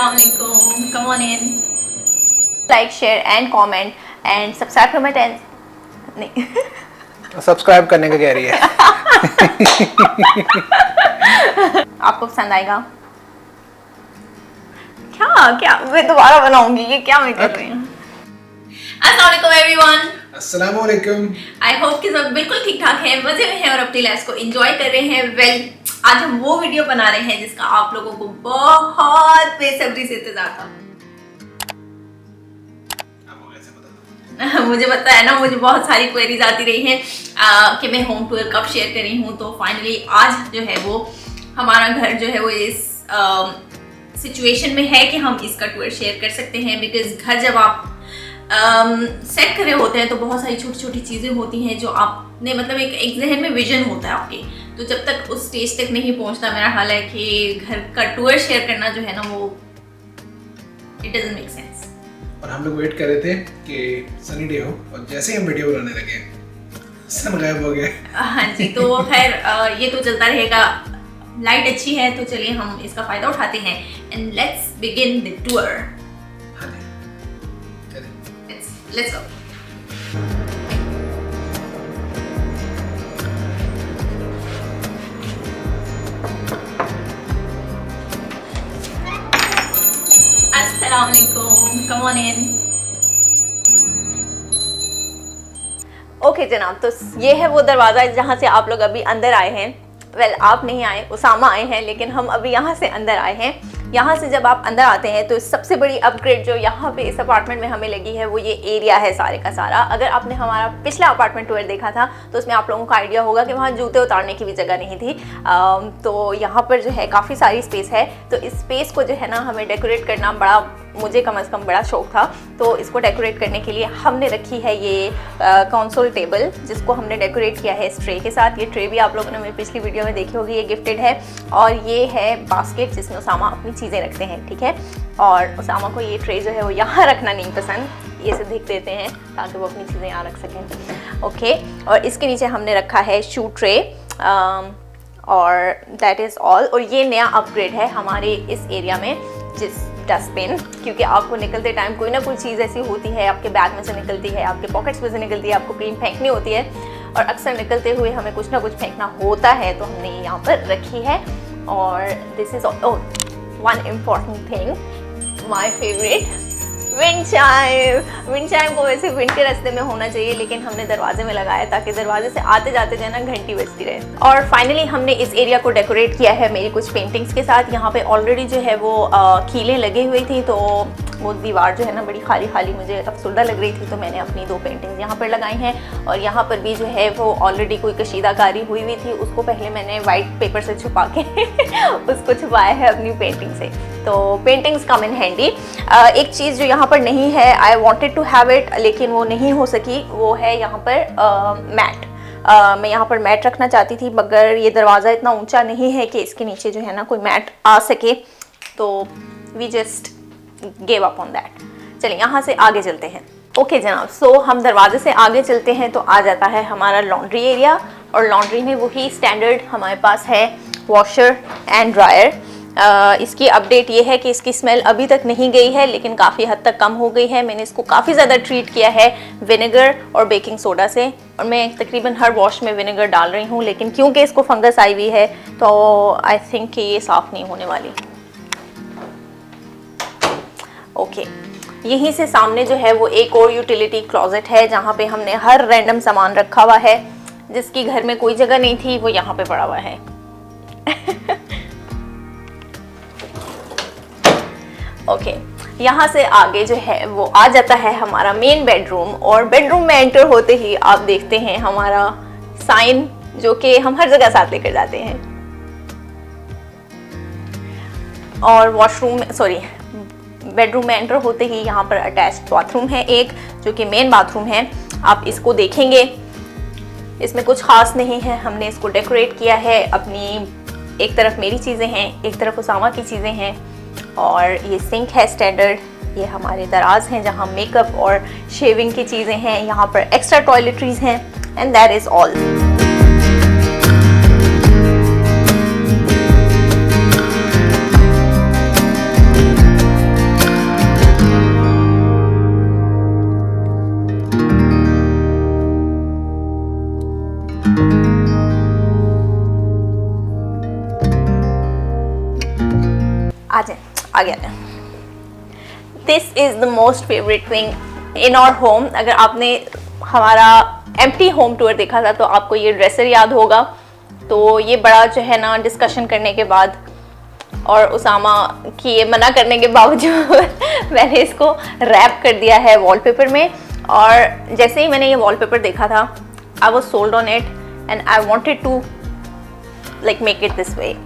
Assalamualaikum. Come on in. Like, share and comment and subscribe to my channel. नहीं. Subscribe करने का कह रही है. आपको पसंद आएगा? क्या मैं दोबारा बनाऊंगी. ये क्या मैं कर रही हूँ. अस्सलामुअलैकुम एवरीवन. अस्सलामुअलैकुम. आई होप कि सब बिल्कुल ठीक ठाक है, मजे में हैं और अपनी लाइफ को एंजॉय कर रहे हैं. वेल, आज हम वो वीडियो बना रहे हैं जिसका आप लोगों को बहुत बेसब्री से इंतजार था. मुझे पता है ना, मुझे बहुत सारी क्वेरीज आती रही हैं कि मैं होम टूर कब शेयर कर रही हूँ. तो फाइनली आज जो है वो हमारा घर जो है वो इस सिचुएशन में है कि हम इसका टूर शेयर कर सकते हैं. बिकॉज घर जब आप सेट कर रहे होते हैं तो बहुत सारी छोटी छोटी चीज़ें होती हैं जो आपने मतलब एक जहन में विजन होता है आपके. तो जब तक उस स्टेज तक नहीं पहुंचता, मेरा ख्याल है कि घर का टूर शेयर करना जो है ना वो इट डजंट मेक सेंस. और हम लोग वेट कर रहे थे कि सनी डे हो और जैसे ही हम वीडियो बनाने लगे सन गायब हो गया. हाँ जी. तो खैर ये तो चलता रहेगा. लाइट अच्छी है तो चलिए हम इसका फायदा उठाते हैं and let's begin the tour. Let's go. Assalamualaikum. Come on in. Okay जनाब, तो ये है वो दरवाज़ा जहाँ से आप लोग अभी अंदर आए हैं. वेल, आप नहीं आए, उसामा आए हैं, लेकिन हम अभी यहाँ से अंदर आए हैं. यहाँ से जब आप अंदर आते हैं तो सबसे बड़ी अपग्रेड जो यहाँ पे इस अपार्टमेंट में हमें लगी है वो ये एरिया है सारे का सारा. अगर आपने हमारा पिछला अपार्टमेंट टूर देखा था तो उसमें आप लोगों को आइडिया होगा कि वहाँ जूते उतारने की भी जगह नहीं थी. तो यहाँ पर जो है काफ़ी सारी स्पेस है. तो इस स्पेस को जो है ना हमें डेकोरेट करना बड़ा, मुझे कम से कम बड़ा शौक था. तो इसको डेकोरेट करने के लिए हमने रखी है ये कंसोल टेबल, जिसको हमने डेकोरेट किया है इस ट्रे के साथ. ये ट्रे भी आप लोगों ने मेरी पिछली वीडियो में देखी होगी, ये गिफ्टेड है. और ये है बास्केट जिसमें उसामा अपनी चीज़ें रखते हैं. ठीक है. और उसामा को ये ट्रे जो है वो यहाँ रखना नहीं पसंद, ये से देख देते हैं ताकि वो अपनी चीज़ें यहाँ रख सकें. ओके. और इसके नीचे हमने रखा है शू ट्रे और दैट इज़ ऑल. और ये नया अपग्रेड है हमारे इस एरिया में, जिस डस्टबिन, क्योंकि आपको निकलते टाइम कोई ना कोई चीज़ ऐसी होती है, आपके बैग में से निकलती है, आपके पॉकेट्स में से निकलती है, आपको कहीं फेंकनी होती है और अक्सर निकलते हुए हमें कुछ ना कुछ फेंकना होता है. तो हमने ये यहाँ पर रखी है. और this is one important thing, my favourite wind chime. Wind chime को वैसे विंड के रास्ते में होना चाहिए, लेकिन हमने दरवाजे में लगाया ताकि दरवाजे से आते जाते जो है ना घंटी बजती रहे. और फाइनली हमने इस एरिया को डेकोरेट किया है मेरी कुछ पेंटिंग्स के साथ. यहाँ पे ऑलरेडी जो है वो कीलें लगी हुई थी, तो वो दीवार जो है ना बड़ी खाली खाली मुझे अफसुर्दा लग रही थी. तो मैंने अपनी 2 पेंटिंग्स यहाँ पर लगाई हैं. और यहाँ पर भी जो है वो ऑलरेडी कोई कशीदाकारी हुई हुई थी, उसको पहले मैंने वाइट पेपर से छुपा के उसको छुपाया है अपनी पेंटिंग से. तो पेंटिंग्स कम इन हैंडी. एक चीज़ जो यहाँ पर नहीं है, I wanted to have it लेकिन वो नहीं हो सकी, वो है यहाँ पर मैट. मैं यहाँ पर मैट रखना चाहती थी, मगर ये दरवाज़ा इतना ऊंचा नहीं है कि इसके नीचे जो है ना कोई मैट आ सके. तो we just gave up on that. चलिए यहाँ से आगे चलते हैं. ओके जनाब, सो हम दरवाजे से आगे चलते हैं तो आ जाता है हमारा लॉन्ड्री एरिया. और लॉन्ड्री में वही स्टैंडर्ड हमारे पास है वॉशर एंड ड्रायर. इसकी अपडेट ये है कि इसकी स्मेल अभी तक नहीं गई है, लेकिन काफ़ी हद तक कम हो गई है. मैंने इसको काफ़ी ज़्यादा ट्रीट किया है विनेगर और बेकिंग सोडा से, और मैं तकरीबन हर वॉश में विनेगर डाल रही हूँ. लेकिन क्योंकि इसको फंगस आई हुई है तो आई थिंक कि ये साफ़ नहीं होने वाली. ओके. यहीं से सामने जो है वो एक और यूटिलिटी क्लोजेट है, जहाँ पे हमने हर रैंडम सामान रखा हुआ है. जिसकी घर में कोई जगह नहीं थी वो यहाँ पे पड़ा हुआ है. ओके. यहाँ से आगे जो है वो आ जाता है हमारा मेन बेडरूम. और बेडरूम में एंटर होते ही आप देखते हैं हमारा साइन, जो कि हम हर जगह साथ लेकर जाते हैं. और बेडरूम में एंटर होते ही यहाँ पर अटैच्ड बाथरूम है एक, जो कि मेन बाथरूम है. आप इसको देखेंगे, इसमें कुछ खास नहीं है. हमने इसको डेकोरेट किया है अपनी, एक तरफ मेरी चीज़ें हैं, एक तरफ उसामा की चीज़ें हैं. और ये सिंक है स्टैंडर्ड. ये हमारे दराज हैं जहाँ मेकअप और शेविंग की चीज़ें हैं. यहाँ पर एक्स्ट्रा टॉयलेटरीज हैं एंड दैट इज़ ऑल. आ जाए, आ गया। This is the most favourite thing in our home. अगर आपने हमारा एम्प्टी होम टूर देखा था तो आपको ये ड्रेसर याद होगा। तो ये बड़ा जो है ना डिस्कशन करने के बाद और उसामा की ये मना करने के बावजूद मैंने इसको रैप कर दिया है वॉलपेपर में। और जैसे ही मैंने ये वॉलपेपर देखा था, I was sold on it and I wanted to like make it this way.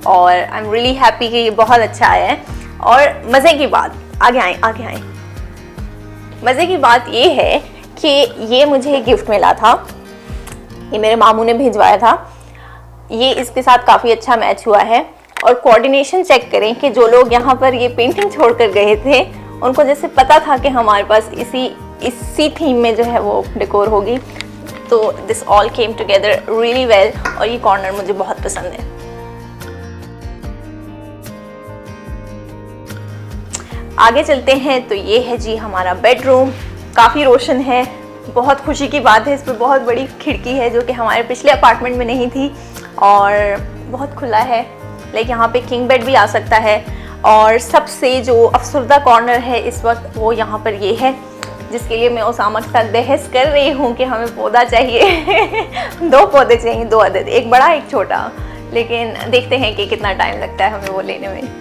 और आई एम रियली हैप्पी कि ये बहुत अच्छा आया है। और मज़े की बात, आगे आए। मज़े की बात ये है कि ये मुझे गिफ्ट मिला था, ये मेरे मामू ने भिजवाया था। ये इसके साथ काफ़ी अच्छा मैच हुआ है। और कोऑर्डिनेशन चेक करें कि जो लोग यहाँ पर ये पेंटिंग छोड़कर गए थे उनको जैसे पता था कि हमारे पास इसी थीम में जो है वो डेकोर होगी। तो this all came together really well और ये कॉर्नर मुझे बहुत पसंद है। आगे चलते हैं तो ये है जी हमारा बेडरूम। काफ़ी रोशन है, बहुत खुशी की बात है। इस पर बहुत बड़ी खिड़की है जो कि हमारे पिछले अपार्टमेंट में नहीं थी और बहुत खुला है। लाइक यहाँ पे किंग बेड भी आ सकता है। और सबसे जो अफसरदा कॉर्नर है इस वक्त वो यहाँ पर ये है, जिसके लिए मैं उसामा के साथ बहस कर रही हूँ कि हमें पौधा चाहिए 2 पौधे चाहिए, 2 अदद, एक बड़ा एक छोटा। लेकिन देखते हैं कि कितना टाइम लगता है हमें वो लेने में।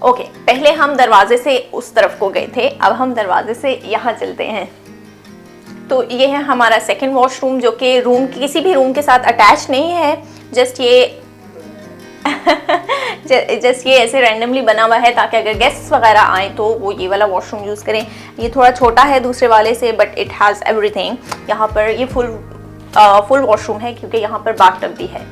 ओके, पहले हम दरवाजे से उस तरफ को गए थे, अब हम दरवाजे से यहाँ चलते हैं। तो ये है हमारा सेकंड वॉशरूम जो कि रूम किसी भी रूम के साथ अटैच नहीं है। जस्ट ये ऐसे रैंडमली बना हुआ है ताकि अगर गेस्ट्स वगैरह आए तो वो ये वाला वॉशरूम यूज़ करें। ये थोड़ा छोटा है दूसरे वाले से बट इट हैज़ एवरीथिंग। यहाँ पर ये फुल वॉशरूम है क्योंकि यहाँ पर बाथटब भी है।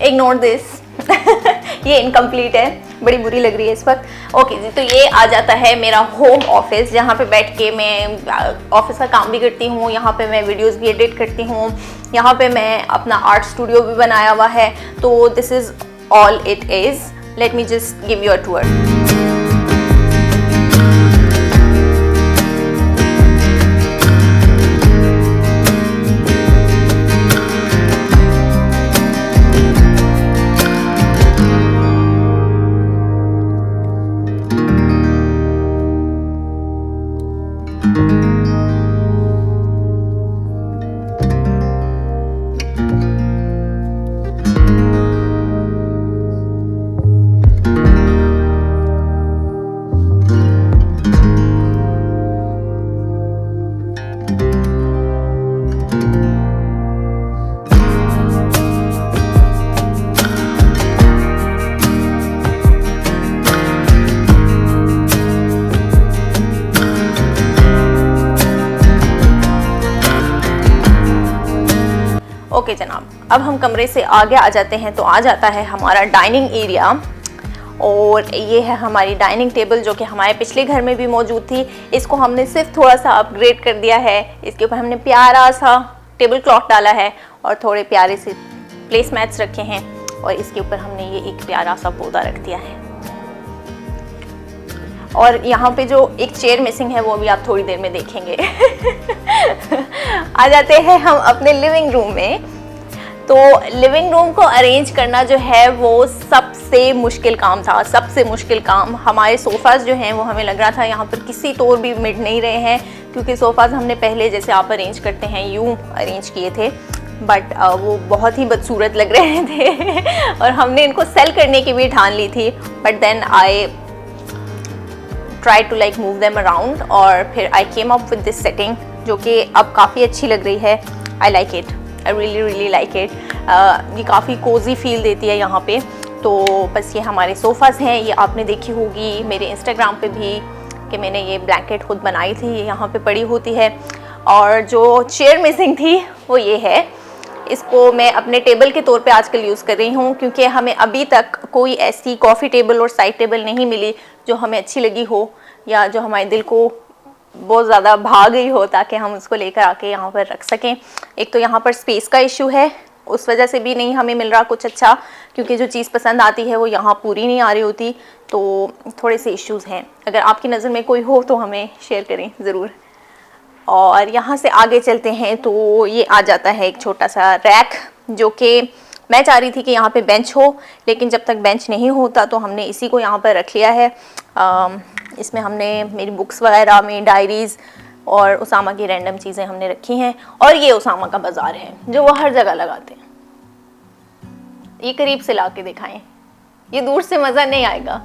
इग्नोर दिस ये इनकम्प्लीट है, बड़ी बुरी लग रही है इस वक्त। ओके जी, तो ये आ जाता है मेरा होम ऑफिस जहाँ पे बैठ के मैं ऑफिस का काम भी करती हूँ। यहाँ पे मैं वीडियोस भी एडिट करती हूँ। यहाँ पे मैं अपना आर्ट स्टूडियो भी बनाया हुआ है। तो this is all it is. Late me just give you a tour. Okay जनाब, अब हम कमरे से आगे आ जाते हैं तो आ जाता है हमारा डाइनिंग एरिया। और ये है हमारी डाइनिंग टेबल जो कि हमारे पिछले घर में भी मौजूद थी। इसको हमने सिर्फ थोड़ा सा अपग्रेड कर दिया है। इसके ऊपर हमने प्यारा सा टेबल क्लॉथ डाला है और थोड़े प्यारे से प्लेस मैट्स रखे हैं और इसके ऊपर हमने ये एक प्यारा सा पौधा रख दिया है। और यहाँ पे जो एक चेयर मिसिंग है वो भी आप थोड़ी देर में देखेंगे। आ जाते हैं हम अपने लिविंग रूम में। तो लिविंग रूम को अरेंज करना जो है वो सबसे मुश्किल काम था। सबसे मुश्किल काम, हमारे सोफ़ाज़ जो हैं वो हमें लग रहा था यहाँ पर किसी तौर भी मिट नहीं रहे हैं, क्योंकि सोफ़ाज़ हमने पहले जैसे आप अरेंज करते हैं यूँ अरेंज किए थे, बट वो बहुत ही बदसूरत लग रहे थे। और हमने इनको सेल करने की भी ठान ली थी, but then I try to like move them around और फिर I came up with this setting जो कि अब काफ़ी अच्छी लग रही है। I like it, I really like it. ये काफ़ी कोजी फील देती है यहाँ पे। तो बस ये हमारे सोफ़ाज़ हैं, ये आपने देखी होगी मेरे इंस्टाग्राम पे भी कि मैंने ये ब्लैंकेट खुद बनाई थी, ये यहाँ पे पड़ी होती है। और जो चेयर मिसिंग थी वो ये है, इसको मैं अपने टेबल के तौर पे आजकल यूज़ कर रही हूँ, क्योंकि हमें अभी तक कोई ऐसी कॉफ़ी टेबल और साइड टेबल नहीं मिली जो हमें अच्छी लगी हो या जो हमारे दिल को बहुत ज़्यादा भा गई हो, ताकि हम उसको लेकर आके यहाँ पर रख सकें। एक तो यहाँ पर स्पेस का इशू है, उस वजह से भी नहीं हमें मिल रहा कुछ अच्छा, क्योंकि जो चीज़ पसंद आती है वो यहाँ पूरी नहीं आ रही होती, तो थोड़े से इश्यूज़ हैं। अगर आपकी नज़र में कोई हो तो हमें शेयर करें ज़रूर। और यहाँ से आगे चलते हैं तो ये आ जाता है एक छोटा सा रैक, जो कि मैं चाह रही थी कि यहाँ पे बेंच हो, लेकिन जब तक बेंच नहीं होता तो हमने इसी को यहाँ पर रख लिया है। इसमें हमने मेरी बुक्स वगैरह में डायरीज़ और उसामा की रैंडम चीज़ें हमने रखी हैं। और ये उसामा का बाज़ार है जो वो हर जगह लगाते हैं। ये करीब से ला के दिखाएं, ये दूर से मज़ा नहीं आएगा।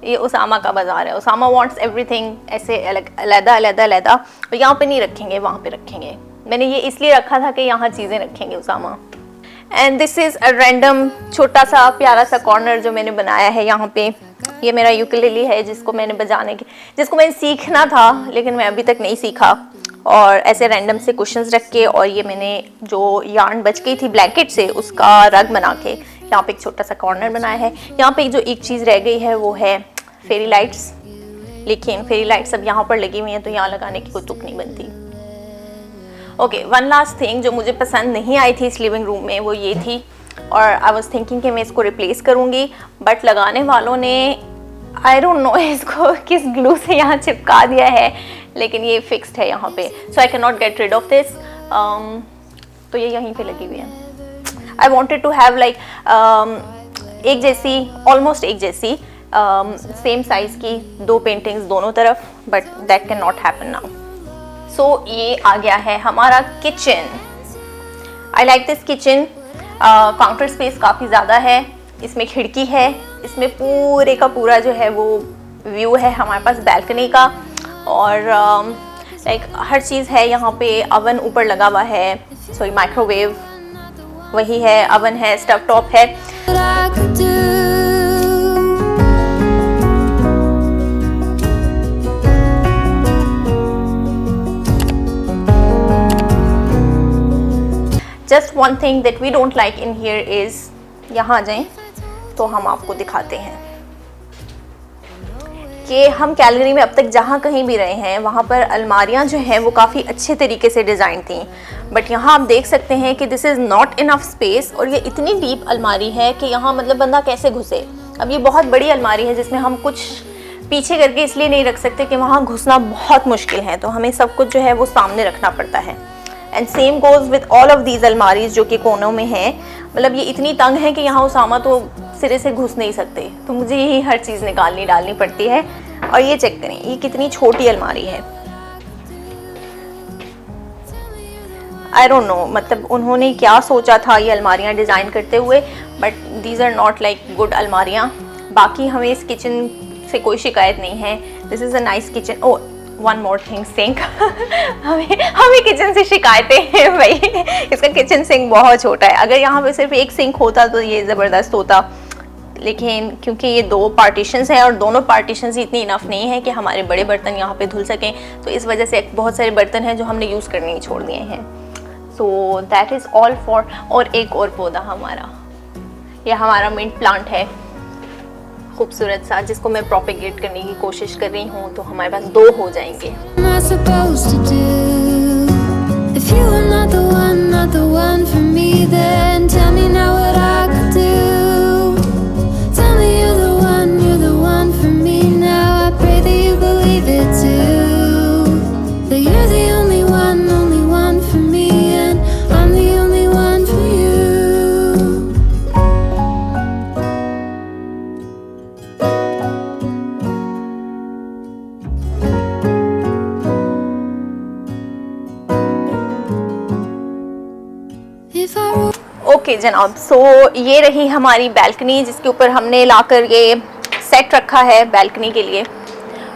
ये उसामा का बाज़ार है। उसामा वांट्स एवरीथिंग ऐसे अलग-अलग, और यहाँ पे नहीं रखेंगे, वहाँ पे रखेंगे। मैंने ये इसलिए रखा था कि यहाँ चीज़ें रखेंगे Usama. And this is a random छोटा सा प्यारा सा कॉर्नर जो मैंने बनाया है यहाँ पे। ये मेरा यूकेलेली है जिसको मैंने सीखना था, लेकिन मैं अभी तक नहीं सीखा। और ऐसे रैंडम से कुशन्स रख के, और ये मैंने जो यार्न बच गई थी ब्लैंकेट से उसका रग बना के यहाँ पे एक छोटा सा कॉर्नर बनाया है। यहाँ पे जो एक चीज़ रह गई है वो है फेरी लाइट्स, लेकिन फेरी लाइट्स अब यहाँ पर लगी हुई हैं तो यहाँ लगाने की कोई तुक नहीं बनती। ओके, वन लास्ट थिंग जो मुझे पसंद नहीं आई थी इस लिविंग रूम में वो ये थी, और आई वाज थिंकिंग कि मैं इसको रिप्लेस करूँगी, बट लगाने वालों ने आई डोंट नो इसको किस ग्लू से यहाँ चिपका दिया है, लेकिन ये फिक्स्ड है यहाँ पे, so I can not get rid of this. तो ये यहीं पे लगी हुई है। I wanted to have like एक जैसी, ऑलमोस्ट एक जैसी सेम साइज़ की 2 पेंटिंग्स दोनों तरफ, but that can not happen now. So ये आ गया है हमारा kitchen. I like this kitchen. Counter space काफ़ी ज़्यादा है, इसमें खिड़की है, इसमें पूरे का पूरा जो है वो व्यू है हमारे पास बैल्कनी का, और लाइक हर चीज़ है यहाँ पे। अवन ऊपर लगा हुआ है, सॉरी माइक्रोवेव वही है, अवन है, स्टव टॉप है। Just one thing that we don't like in here is, यहाँ आ जाएं तो हम आपको दिखाते हैं कि हम कैलगरी में अब तक जहाँ कहीं भी रहे हैं वहाँ पर अलमारियाँ जो हैं वो काफ़ी अच्छे तरीके से डिज़ाइन थी, बट यहाँ आप देख सकते हैं कि this is not enough space, और ये इतनी डीप अलमारी है कि यहाँ मतलब बंदा कैसे घुसे। अब ये बहुत बड़ी अलमारी है जिसमें हम कुछ पीछे करके इसलिए नहीं रख सकते कि वहाँ घुसना बहुत मुश्किल है, तो हमें सब कुछ जो है वो सामने रखना पड़ता है। And same goes with all of these अलमारीज जो कि कोनों में हैं। मतलब ये इतनी तंग है कि यहाँ उसामा तो सिरे से घुस नहीं सकते, तो मुझे यही हर चीज़ निकालनी डालनी पड़ती है। और ये चेक करें, ये कितनी छोटी अलमारी है। आई डोंट नो मतलब उन्होंने क्या सोचा था ये अलमारियाँ डिज़ाइन करते हुए, but these are not like good अलमारियाँ। बाकी हमें इस किचन से कोई शिकायत नहीं है। This is a nice kitchen. Oh one more thing, sink. हमें किचन से शिकायतें हैं भाई, इसका किचन सिंक बहुत छोटा है। अगर यहाँ पे सिर्फ एक सिंक होता तो ये ज़बरदस्त होता, लेकिन क्योंकि ये 2 पार्टीशंस हैं और दोनों पार्टीशंस इतनी इनफ नहीं है कि हमारे बड़े बर्तन यहाँ पे धुल सकें, तो इस वजह से बहुत सारे बर्तन हैं जो हमने यूज़ करने ही छोड़ दिए हैं। So that is all for. और एक और पौधा हमारा, यह हमारा मिंट प्लांट है खूबसूरत सा, जिसको मैं प्रोपेगेट करने की कोशिश कर रही हूँ, तो हमारे पास 2 हो जाएंगे। ओके जनाब, सो ये रही हमारी बैल्कनी जिसके ऊपर हमने लाकर ये सेट रखा है बैल्कनी के लिए।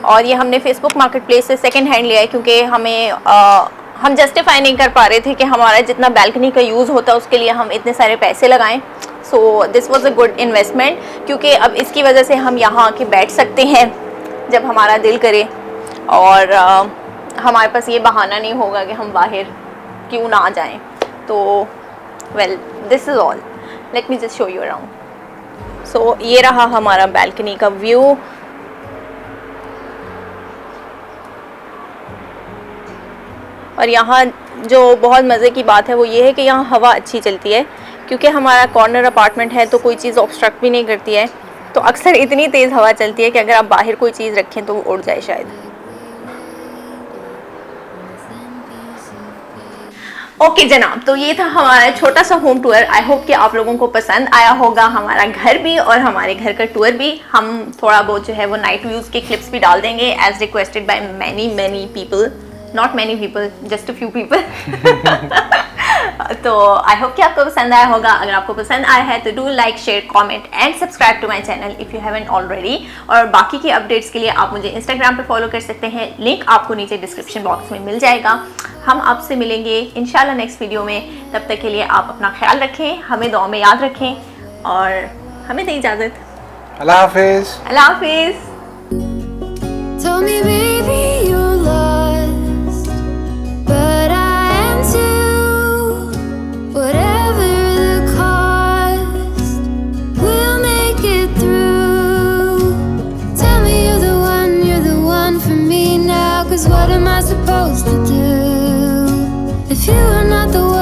और ये हमने फेसबुक मार्केट प्लेस से सेकेंड हैंड लिया है, क्योंकि हम जस्टिफाई नहीं कर पा रहे थे कि हमारा जितना बैल्कनी का यूज़ होता है उसके लिए हम इतने सारे पैसे लगाएं। So this was a good investment, क्योंकि अब इसकी वजह से हम यहाँ आके बैठ सकते हैं जब हमारा दिल करे और हमारे पास ये बहाना नहीं होगा कि हम बाहर क्यों ना जाएं। तो well this is all, let me just show you around. So ये रहा हमारा बैल्कनी का व्यू। और यहाँ जो बहुत मज़े की बात है वो ये है कि यहाँ हवा अच्छी चलती है, क्योंकि हमारा कॉर्नर अपार्टमेंट है तो कोई चीज़ ऑब्स्ट्रक्ट भी नहीं करती है। तो अक्सर इतनी तेज़ हवा चलती है कि अगर आप बाहर कोई चीज़ रखें तो वो उड़ जाए शायद। ओके जनाब, तो ये था हमारा छोटा सा होम टूर। आई होप कि आप लोगों को पसंद आया होगा, हमारा घर भी और हमारे घर का टूर भी। हम थोड़ा बहुत जो है वो नाइट व्यूज़ के क्लिप्स भी डाल देंगे as requested by many people, not many people, just a few people. तो आई होप कि आपको पसंद आया होगा। अगर आपको पसंद आया है तो do like, share, comment and subscribe to my channel if you haven't already. और बाकी की अपडेट्स के लिए आप मुझे इंस्टाग्राम पे फॉलो कर सकते हैं, लिंक आपको नीचे डिस्क्रिप्शन बॉक्स में मिल जाएगा। हम आपसे मिलेंगे इंशाल्लाह नेक्स्ट वीडियो में। तब तक के लिए आप अपना ख्याल रखें, हमें दुआ में याद रखें और हमें दें इजाज़त। अल्लाह हाफिज़। अल्लाह हाफिज़। Told me, baby, you're lost, but I am too. Whatever the cost, we'll make it through. Tell me you're the one for me now. 'Cause what am I supposed to do if you are not the one?